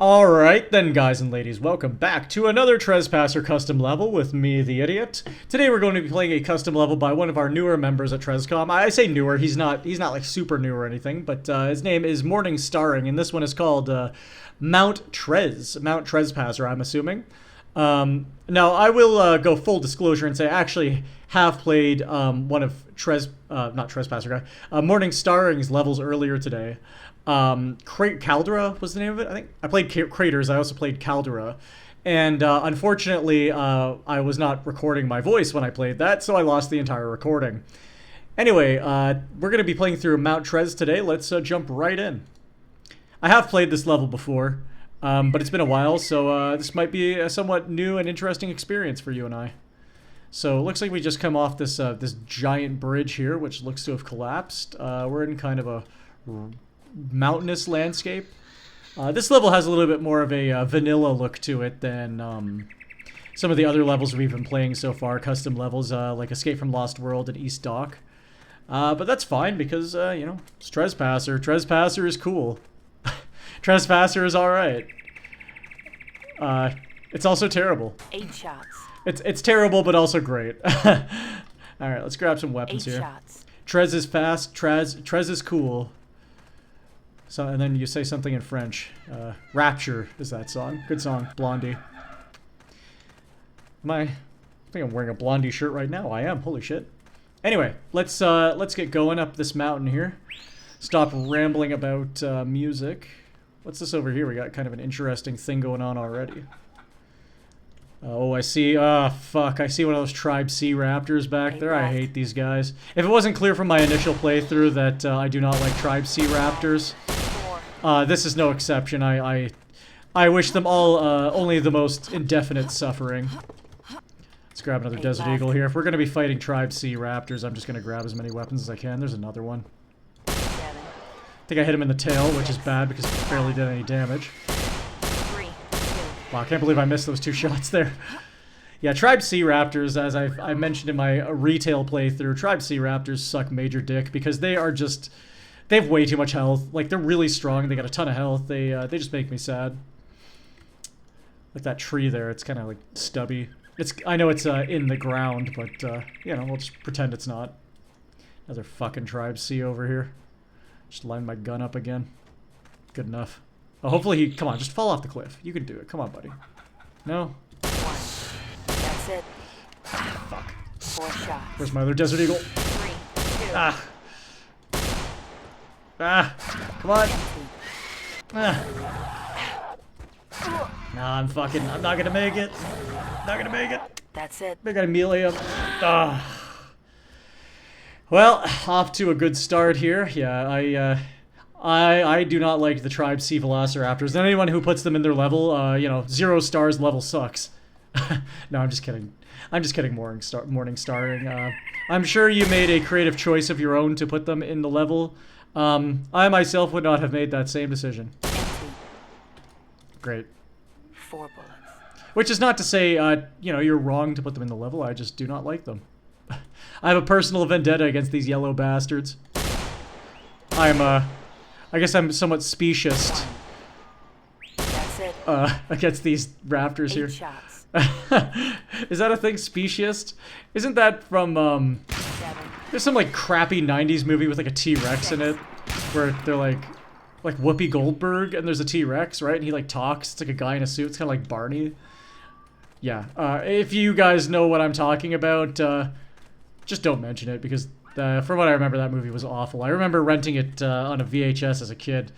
Alright then, guys and ladies, welcome back to another Trespasser custom level with me, the Idiot. Today we're going to be playing a custom level by one of our newer members at Trescom. I say newer, he's not like super new or anything, but his name is Morningstarring, and this one is called Mount Trespasser, I'm assuming. Now, I will go full disclosure and say I actually have played one of not Trespasser guy, Morningstarring's levels earlier today. Caldera was the name of it, I think. I played Craters, I also played Caldera. And unfortunately, I was not recording my voice when I played that, so I lost the entire recording. Anyway, we're going to be playing through Mount Trez today. Let's jump right in. I have played this level before, but it's been a while, so this might be a somewhat new and interesting experience for you and I. So it looks like we just come off this this giant bridge here, which looks to have collapsed. We're in kind of a mountainous landscape. This level has a little bit more of a vanilla look to it than some of the other levels we've been playing so far, custom levels like Escape from Lost World and East Dock. But that's fine because, you know, it's Trespasser. Trespasser is cool. Trespasser is alright. It's also terrible. 8 shots. It's terrible, but also great. Alright, let's grab some weapons 8 here. shots. Trez is fast, Trez is cool. So, and then you say something in French. Rapture is that song. Good song. Blondie. I think I'm wearing a Blondie shirt right now. I am. Holy shit. Anyway, let's get going up this mountain here. Stop rambling about music. What's this over here? We got kind of an interesting thing going on already. Oh, I see. Fuck. I see one of those Tribe C Raptors back there. I hate these guys. If it wasn't clear from my initial playthrough that I do not like Tribe C Raptors, this is no exception. I wish them all only the most indefinite suffering. Let's grab another Desert Eagle here. If we're going to be fighting Tribe C Raptors, I'm just going to grab as many weapons as I can. There's another one. I think I hit him in the tail, which is bad because it barely did any damage. Wow, I can't believe I missed those 2 shots there. Yeah, Tribe C Raptors, as I mentioned in my retail playthrough, Tribe C Raptors suck major dick because they are just... They have way too much health. Like, they're really strong. They got a ton of health. They just make me sad. Like that tree there, it's kind of, like, stubby. I know it's in the ground, but, you know, we'll just pretend it's not. Another fucking Tribe C over here. Just line my gun up again. Good enough. Oh, hopefully he... Come on, just fall off the cliff. You can do it. Come on, buddy. No? That's it. Fuck. 4 shots. Where's my other Desert Eagle? 3, 2. Ah. Ah. Come on. Ah. Nah, I'm not gonna make it. Not gonna make it. That's it. I gotta melee him. Ah. Well, off to a good start here. Yeah, I do not like the Tribe C Velociraptors. And anyone who puts them in their level, you know, 0 stars level sucks. No, I'm just kidding. I'm just kidding, Morningstarring. I'm sure you made a creative choice of your own to put them in the level. I myself would not have made that same decision. Great. 4 bullets. Which is not to say, you know, you're wrong to put them in the level. I just do not like them. I have a personal vendetta against these yellow bastards. I guess I'm somewhat speciest. That's it. Against these raptors 8 here. shots. Is that a thing, speciest? Isn't that from, 7. there's some, like, crappy 90s movie with, like, a T-Rex in it, where they're, like Whoopi Goldberg, and there's a T-Rex, right? And he, like, talks. It's like a guy in a suit. It's kind of like Barney. Yeah. If you guys know what I'm talking about, just don't mention it, because from what I remember, that movie was awful. I remember renting it on a VHS as a kid,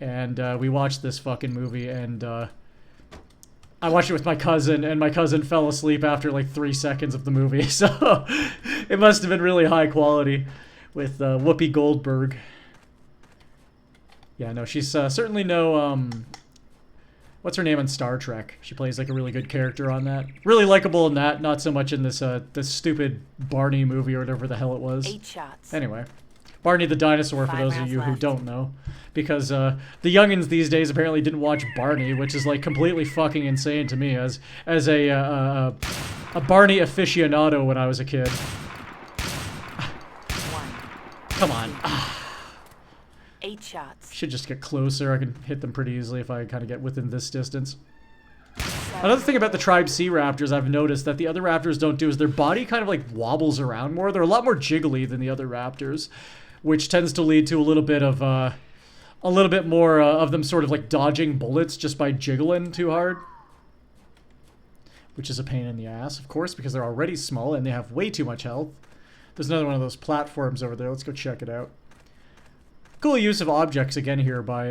and we watched this fucking movie, and I watched it with my cousin, and my cousin fell asleep after like 3 seconds of the movie, so it must have been really high quality with Whoopi Goldberg. Yeah, no, she's certainly no, what's her name on Star Trek? She plays like a really good character on that. Really likable in that, not so much in this this stupid Barney movie or whatever the hell it was. 8 shots. Anyway, Barney the dinosaur, for 5 those of rounds you who left. don't know, because the youngins these days apparently didn't watch Barney, which is like completely fucking insane to me as a Barney aficionado when I was a kid. 1. Come on. 8 shots. Should just get closer. I can hit them pretty easily if I kind of get within this distance. 7. Another thing about the Tribe C Raptors I've noticed that the other Raptors don't do is their body kind of like wobbles around more. They're a lot more jiggly than the other Raptors, which tends to lead to a little bit of more of them sort of like dodging bullets just by jiggling too hard. Which is a pain in the ass, of course, because they're already small and they have way too much health. There's another one of those platforms over there. Let's go check it out. Cool use of objects again here by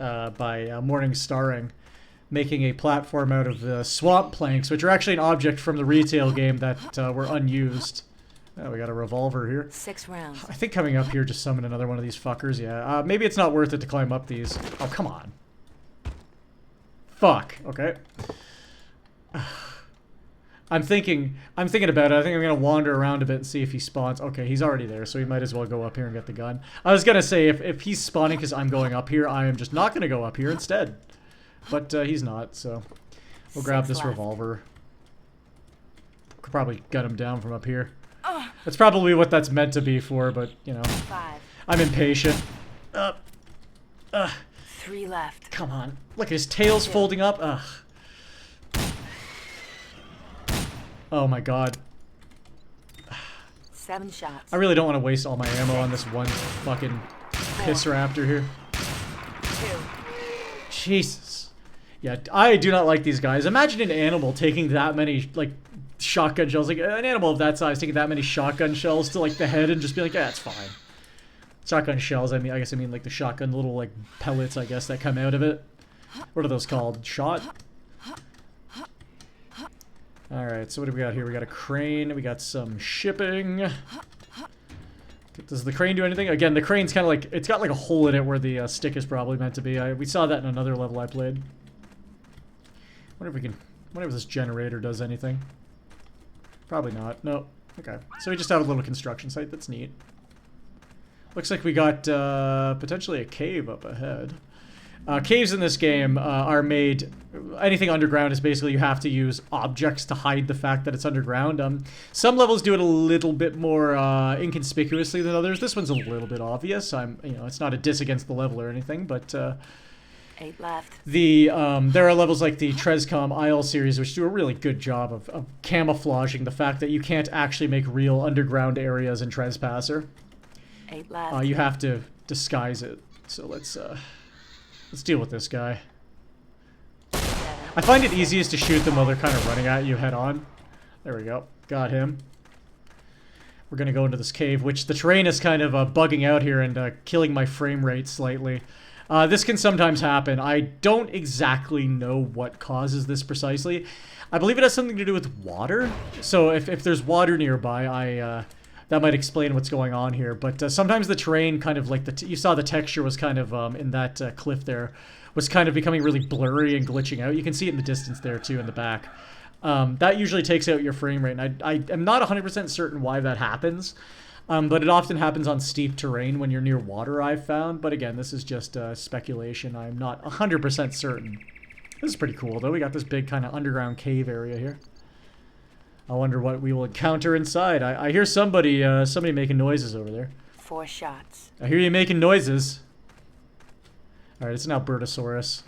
morningstarring, making a platform out of the swamp planks, which are actually an object from the retail game that were unused. Oh, we got a revolver here. 6 rounds. I think coming up here just summon another one of these fuckers. Yeah, maybe it's not worth it to climb up these. Oh, come on. Fuck. Okay. I'm thinking about it. I think I'm gonna wander around a bit and see if he spawns. Okay, he's already there, so we might as well go up here and get the gun. I was gonna say if he's spawning because I'm going up here, I am just not gonna go up here instead. But he's not, so we'll grab 6 this left. revolver. Could probably gut him down from up here. That's probably what that's meant to be for, but you know, 5. I'm impatient. 3 left. Come on, look, his tail's folding up. Ugh. Oh my god. 7 shots. I really don't want to waste all my ammo on this one fucking piss raptor here. 2. Jesus. Yeah, I do not like these guys. Imagine an animal taking that many, like, shotgun shells. Like, an animal of that size taking that many shotgun shells to, like, the head and just be like, yeah, it's fine. Shotgun shells, I guess I mean, like, the shotgun little, like, pellets, I guess, that come out of it. What are those called? Shot? Alright, so what do we got here? We got a crane, we got some shipping. Does the crane do anything? Again, the crane's kind of like, it's got like a hole in it where the stick is probably meant to be. We saw that in another level I played. Wonder if this generator does anything. Probably not. No. Okay. So we just have a little construction site. That's neat. Looks like we got potentially a cave up ahead. Caves in this game are made... Anything underground is basically you have to use objects to hide the fact that it's underground. Some levels do it a little bit more inconspicuously than others. This one's a little bit obvious. It's not a diss against the level or anything, but 8 left. there are levels like the Trescom Isle series which do a really good job of camouflaging the fact that you can't actually make real underground areas in Trespasser. 8 left. You have to disguise it. So let's deal with this guy. 7. I find it easiest to shoot them while they're kind of running at you head on. There we go. Got him. We're going to go into this cave, which the terrain is kind of bugging out here and killing my frame rate slightly. This can sometimes happen. I don't exactly know what causes this precisely. I believe it has something to do with water. So if there's water nearby, that might explain what's going on here. But sometimes the terrain kind of like you saw the texture was kind of in that cliff there was kind of becoming really blurry and glitching out. You can see it in the distance there too in the back. That usually takes out your frame rate, and I am not 100% certain why that happens. But it often happens on steep terrain when you're near water, I've found. But again, this is just speculation. I'm not 100% certain. This is pretty cool, though. We got this big kind of underground cave area here. I wonder what we will encounter inside. I hear somebody making noises over there. 4 shots. I hear you making noises. All right, it's an Albertosaurus.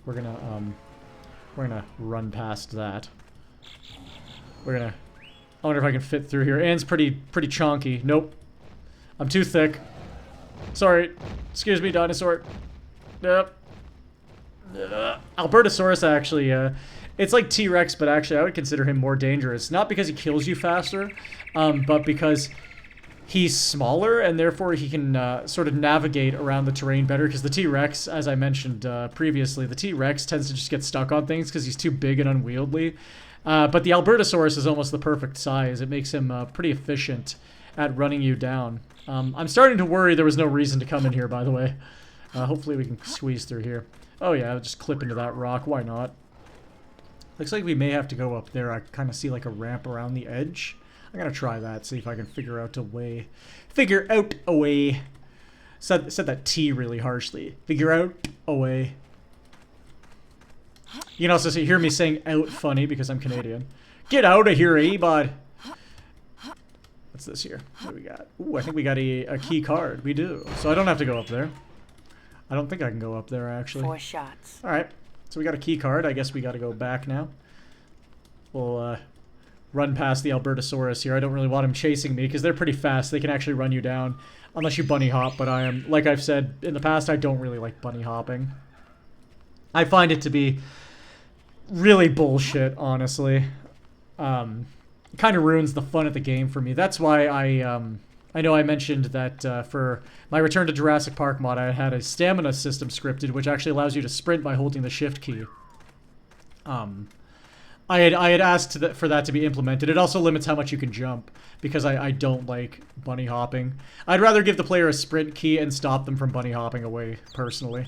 We're gonna run past that. I wonder if I can fit through here. Anne's pretty chonky. Nope. I'm too thick. Sorry. Excuse me, dinosaur. Yep. Albertosaurus actually, it's like T-Rex, but actually I would consider him more dangerous. Not because he kills you faster, but because he's smaller and therefore he can sort of navigate around the terrain better. Because the T-Rex, as I mentioned previously, the T-Rex tends to just get stuck on things because he's too big and unwieldy. But the Albertosaurus is almost the perfect size. It makes him pretty efficient at running you down. I'm starting to worry there was no reason to come in here, by the way. Hopefully we can squeeze through here. Oh yeah, I'll just clip into that rock. Why not? Looks like we may have to go up there. I kind of see like a ramp around the edge. I'm gonna try that, see if I can figure out a way. Figure out a way. Said that T really harshly. Figure out a way. You can also hear me saying out funny because I'm Canadian. Get out of here, eh, bud? What's this here? What do we got? Ooh, I think we got a key card. We do. So I don't have to go up there. I don't think I can go up there, actually. 4 shots. Alright. So we got a key card. I guess we got to go back now. We'll run past the Albertosaurus here. I don't really want him chasing me because they're pretty fast. They can actually run you down. Unless you bunny hop, but I am, like I've said in the past, I don't really like bunny hopping. I find it to be really bullshit, honestly. It kind of ruins the fun of the game for me. That's why I know I mentioned that for my Return to Jurassic Park mod, I had a stamina system scripted, which actually allows you to sprint by holding the shift key. I had asked for that to be implemented. It also limits how much you can jump, because I don't like bunny hopping. I'd rather give the player a sprint key and stop them from bunny hopping away, personally.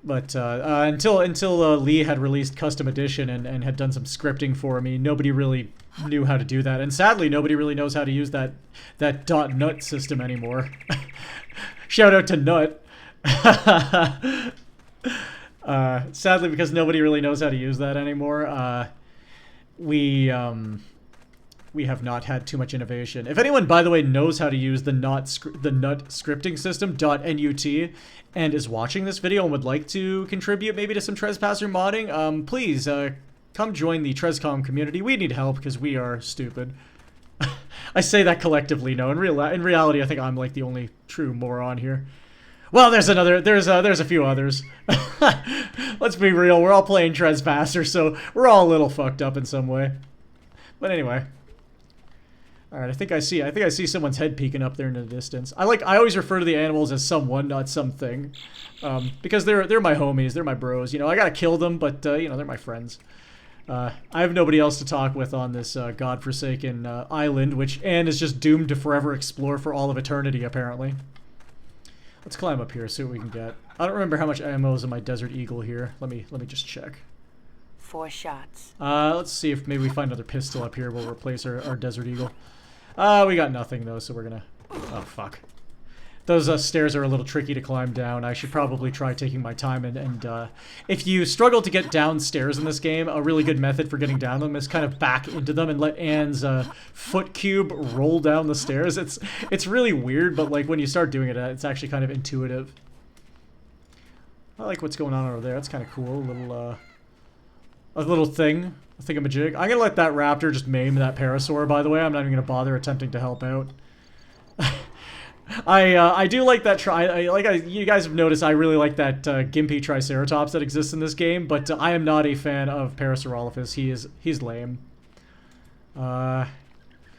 But until Lee had released Custom Edition and had done some scripting for me, nobody really knew how to do that. And sadly, nobody really knows how to use that .nut system anymore. Shout out to Nut. Sadly, because nobody really knows how to use that anymore, we have not had too much innovation. If anyone, by the way, knows how to use the Nut scripting system .nut and is watching this video and would like to contribute maybe to some Trespasser modding, please come join the Trescom community. We need help because we are stupid. I say that collectively. No, in reality, I think I'm like the only true moron here. Well, there's a few others. Let's be real. We're all playing Trespasser, so we're all a little fucked up in some way. But anyway. Alright, I think I see someone's head peeking up there in the distance. I always refer to the animals as someone, not something. Because they're my homies, they're my bros. You know, I gotta kill them, but you know, they're my friends. I have nobody else to talk with on this godforsaken island, which Anne is just doomed to forever explore for all of eternity, apparently. Let's climb up here, see what we can get. I don't remember how much ammo is in my Desert Eagle here. Let me just check. 4 shots. Let's see if maybe we find another pistol up here. We'll replace our Desert Eagle. We got nothing though, so we're gonna... Oh, fuck. Those stairs are a little tricky to climb down. I should probably try taking my time and if you struggle to get downstairs in this game, a really good method for getting down them is kind of back into them and let Anne's foot cube roll down the stairs. It's really weird, but like when you start doing it, it's actually kind of intuitive. I like what's going on over there. That's kind of cool. A little thing. A thingamajig. I'm gonna let that raptor just maim that parasaur, by the way. I'm not even gonna bother attempting to help out. I do like that you guys have noticed, I really like that gimpy triceratops that exists in this game, but I am not a fan of Parasaurolophus. He's lame.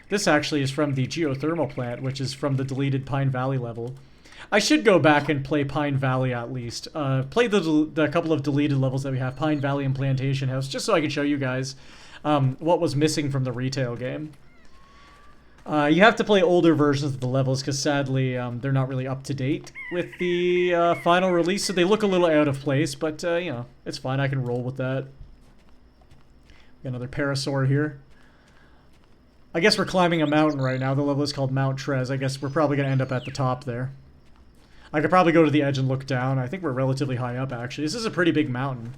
This actually is from the geothermal plant, which is from the deleted Pine Valley level. I should go back and play Pine Valley at least. Play the couple of deleted levels that we have, Pine Valley and Plantation House, just so I can show you guys what was missing from the retail game. You have to play older versions of the levels because sadly they're not really up to date with the final release, so they look a little out of place, but you know, it's fine. I can roll with that. Got another parasaur here. I guess we're climbing a mountain right now. The level is called Mount Tres. I guess we're probably going to end up at the top there. I could probably go to the edge and look down. I think we're relatively high up, actually. This is a pretty big mountain.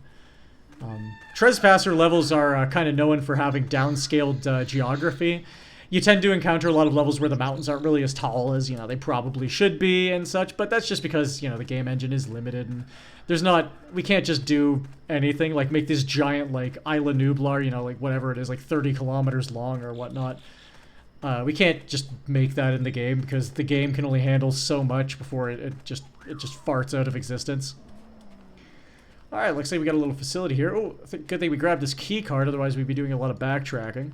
Trespasser levels are kind of known for having downscaled geography. You tend to encounter a lot of levels where the mountains aren't really as tall as, you know, they probably should be and such, but that's just because, you know, the game engine is limited and there's not, we can't just do anything, like make this giant, like, Isla Nublar, you know, like whatever it is, like 30 kilometers long or whatnot. We can't just make that in the game because the game can only handle so much before it just farts out of existence. Alright, looks like we got a little facility here. Oh, good thing we grabbed this key card, otherwise we'd be doing a lot of backtracking.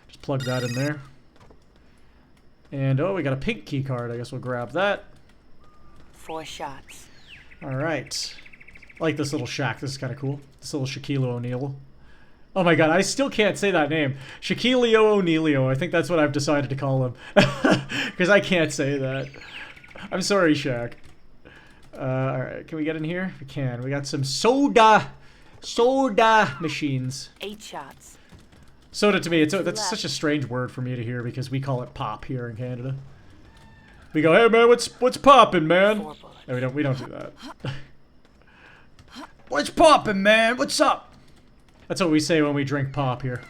Just plug that in there. And, oh, we got a pink key card. I guess we'll grab that. 4 shots. Alright. I like this little shack. This is kind of cool. This little Shaquille O'Neal. Oh my god, I still can't say that name. Shaquille O'Nealio. I think that's what I've decided to call him. Because I can't say that. I'm sorry, Shaq. Alright, can we get in here? We can. We got some soda machines. 8 shots. Soda to me, that's such a strange word for me to hear because we call it pop here in Canada. We go, hey man, what's poppin', man? 4 bullets. No, we don't do that. What's poppin', man? What's up? That's what we say when we drink pop here.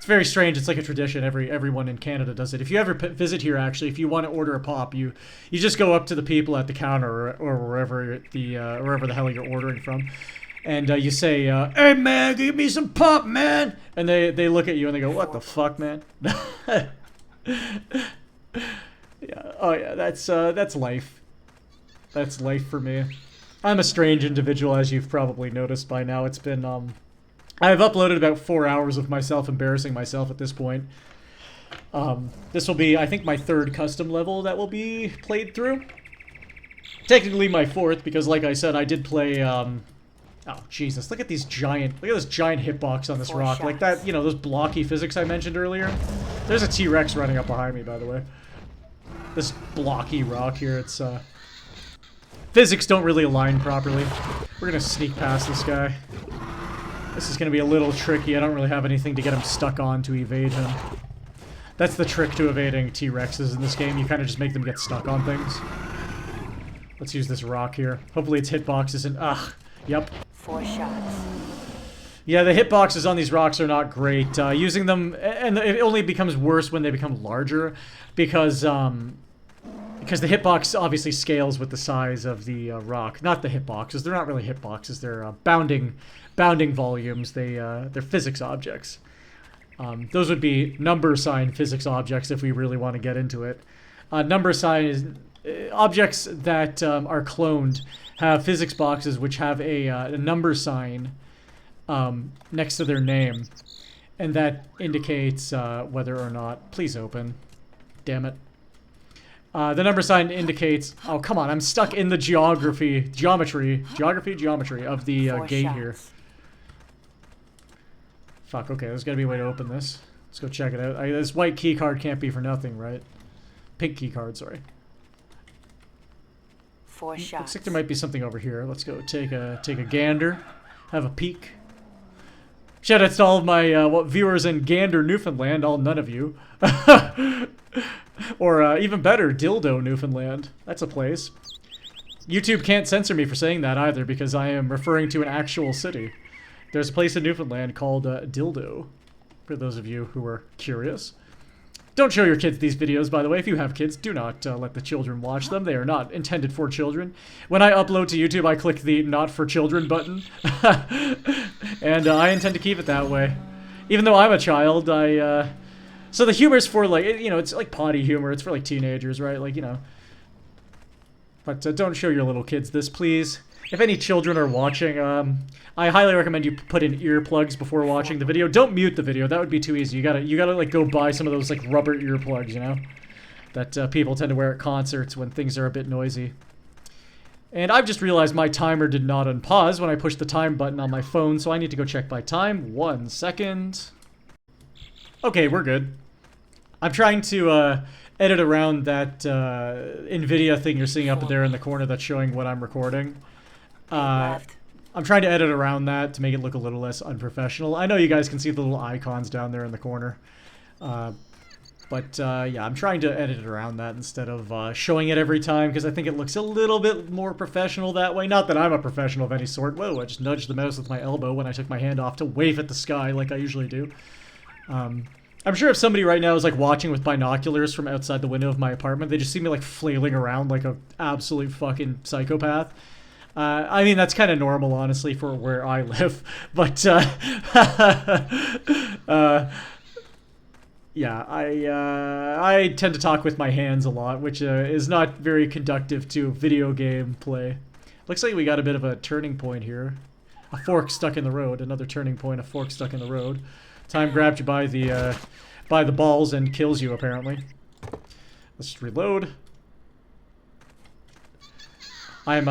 It's very strange. It's like a tradition. Everyone in Canada does it. If you ever visit here, actually, if you want to order a pop, you just go up to the people at the counter or wherever the hell you're ordering from, and you say, "Hey man, give me some pop, man," and they look at you and they go, "What the fuck, man?" Yeah. Oh yeah. That's life. That's life for me. I'm a strange individual, as you've probably noticed by now. It's been I've uploaded about 4 hours of myself embarrassing myself at this point. This will be, I think, my 3rd custom level that will be played through. Technically my 4th, because like I said, I did play, oh, Jesus, look at this giant hitbox on this rock. Like that, you know, those blocky physics I mentioned earlier. There's a T-Rex running up behind me, by the way. This blocky rock here, it's, physics don't really align properly. We're gonna sneak past this guy. This is gonna be a little tricky. I don't really have anything to get him stuck on to evade him. That's the trick to evading T-Rexes in this game. You kind of just make them get stuck on things. Let's use this rock here. Hopefully its hitbox isn't... Ugh. Yep. 4 shots. Yeah, the hitboxes on these rocks are not great. Using them... And it only becomes worse when they become larger. Because the hitbox obviously scales with the size of the rock. Not the hitboxes. They're not really hitboxes. They're bounding volumes. They're physics objects. Those would be number sign physics objects if we really want to get into it. Number sign is objects that are cloned have physics boxes which have a number sign next to their name, and that indicates whether or not... Please open. Damn it. The number sign indicates... Oh, come on, I'm stuck in the geometry of the gate here. Fuck, okay, there's gotta be a way to open this. Let's go check it out. This white key card can't be for nothing, right? Pink key card, sorry. 4 shots. Looks like there might be something over here. Let's go take a gander, have a peek. Shout out to all of my viewers in Gander, Newfoundland, none of you. Or even better, Dildo, Newfoundland. That's a place. YouTube can't censor me for saying that either because I am referring to an actual city. There's a place in Newfoundland called Dildo, for those of you who are curious. Don't show your kids these videos, by the way. If you have kids, do not let the children watch them. They are not intended for children. When I upload to YouTube, I click the Not For Children button. And I intend to keep it that way. Even though I'm a child, so the humor's for, like, you know, it's like potty humor. It's for, like, teenagers, right? Like, you know. But don't show your little kids this, please. If any children are watching, I highly recommend you put in earplugs before watching the video. Don't mute the video. That would be too easy. You gotta like go buy some of those like rubber earplugs, you know, that people tend to wear at concerts when things are a bit noisy. And I've just realized my timer did not unpause when I pushed the time button on my phone, so I need to go check my time. 1 second. Okay, we're good. I'm trying to edit around that NVIDIA thing you're seeing up there in the corner that's showing what I'm recording. I'm trying to edit around that to make it look a little less unprofessional. I know you guys can see the little icons down there in the corner. But yeah, I'm trying to edit it around that instead of showing it every time because I think it looks a little bit more professional that way. Not that I'm a professional of any sort. Whoa, I just nudged the mouse with my elbow when I took my hand off to wave at the sky like I usually do. I'm sure if somebody right now is like watching with binoculars from outside the window of my apartment, they just see me like flailing around like a absolute fucking psychopath. I mean, that's kind of normal, honestly, for where I live, but, yeah, I tend to talk with my hands a lot, which, is not very conductive to video game play. Looks like we got a bit of a turning point here. A fork stuck in the road, another turning point, a fork stuck in the road. Time grabs you by the balls and kills you, apparently. Let's just reload. I'm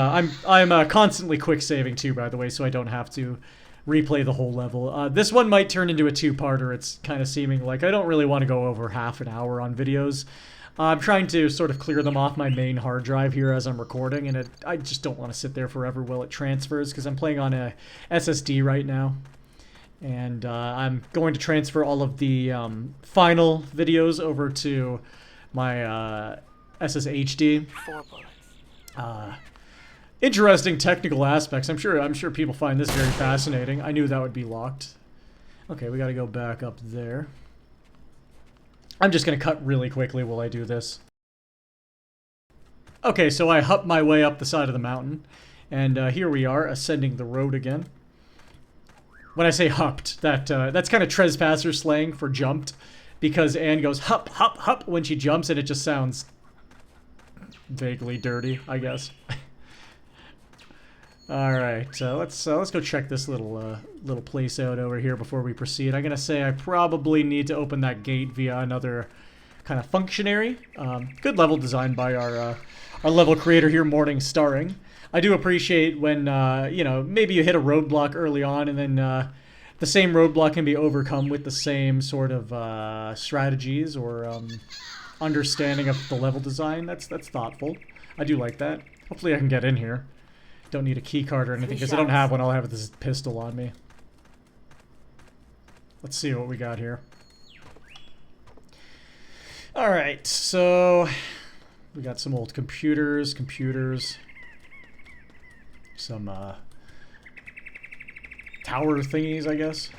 constantly quick saving too, by the way, so I don't have to replay the whole level. This one might turn into a two-parter. It's kind of seeming like I don't really want to go over half an hour on videos. I'm trying to sort of clear them off my main hard drive here as I'm recording, and I just don't want to sit there forever while it transfers because I'm playing on a SSD right now. And I'm going to transfer all of the final videos over to my SSHD. 4 bullets. Interesting technical aspects. I'm sure people find this very fascinating. I knew that would be locked. Okay, we gotta go back up there. I'm just gonna cut really quickly while I do this. Okay, so I hupped my way up the side of the mountain, and here we are, ascending the road again. When I say hupped, that's kind of Trespasser slang for jumped, because Anne goes hup, hup, hup when she jumps, and it just sounds vaguely dirty, I guess. All right, let's go check this little place out over here before we proceed. I'm gonna say I probably need to open that gate via another kind of functionary. Good level design by our level creator here, morningstarring. I do appreciate when you know, maybe you hit a roadblock early on, and then the same roadblock can be overcome with the same sort of strategies or understanding of the level design. That's thoughtful. I do like that. Hopefully I can get in here. Don't need a key card or anything, because I don't have one. I'll have this pistol on me. Let's see what we got here. Alright, so we got some old computers. Some tower thingies, I guess.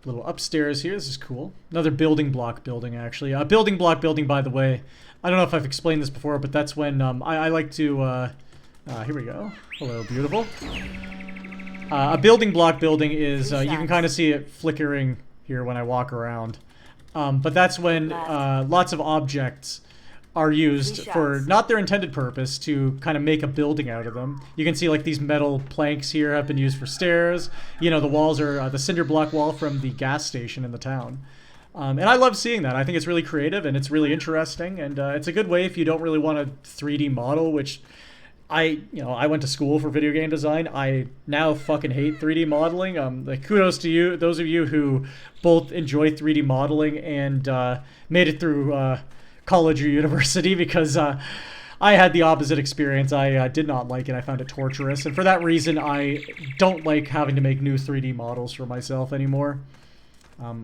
Little upstairs here. This is cool. Another building block building, actually. Building block building, by the way. I don't know if I've explained this before, but that's when I like to... here we go. Hello, beautiful. A building block building is, you can kind of see it flickering here when I walk around. But that's when lots of objects are used for not their intended purpose, to kind of make a building out of them. You can see like these metal planks here have been used for stairs. You know, the walls are the cinder block wall from the gas station in the town. And I love seeing that. I think it's really creative and it's really interesting, and it's a good way if you don't really want a 3D model, which I went to school for video game design. I now fucking hate 3D modeling. Like, kudos to you, those of you who both enjoy 3D modeling and made it through college or university, because I had the opposite experience. I did not like it. I found it torturous, and for that reason, I don't like having to make new 3D models for myself anymore.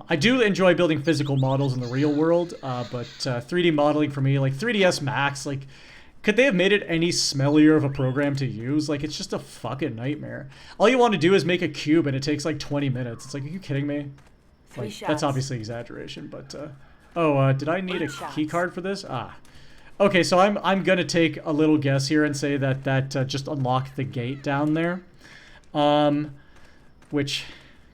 I do enjoy building physical models in the real world, but 3D modeling for me, like 3ds Max, like, could they have made it any smellier of a program to use? Like, it's just a fucking nightmare. All you want to do is make a cube, and it takes like 20 minutes. It's like, are you kidding me? Like, that's obviously exaggeration, but did I need a key card for this? Okay, so I'm gonna take a little guess here and say that just unlocked the gate down there, which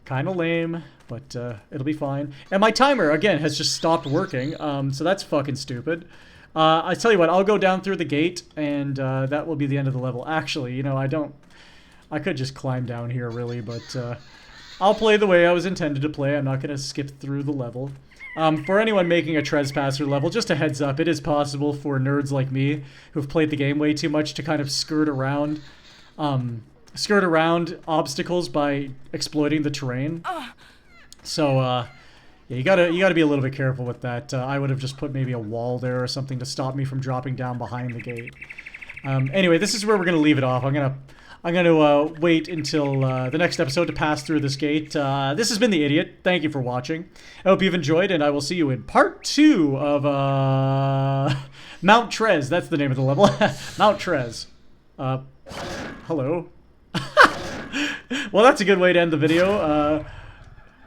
kind of lame, but it'll be fine. And my timer again has just stopped working, so that's fucking stupid. I tell you what, I'll go down through the gate, and that will be the end of the level. Actually, you know, I could just climb down here, really, but I'll play the way I was intended to play. I'm not going to skip through the level. For anyone making a Trespasser level, just a heads up, it is possible for nerds like me, who've played the game way too much, to kind of skirt around obstacles by exploiting the terrain. So, yeah, you gotta be a little bit careful with that. I would have just put maybe a wall there or something to stop me from dropping down behind the gate. Anyway, this is where we're gonna leave it off. I'm gonna wait until the next episode to pass through this gate. This has been The Idiot. Thank you for watching. I hope you've enjoyed, and I will see you in part 2 of Mount Tres. That's the name of the level. Mount Tres. Hello. Well, that's a good way to end the video.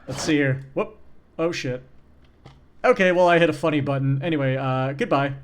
Let's see here. Whoop. Oh, shit. Okay, well, I hit a funny button. Anyway, goodbye.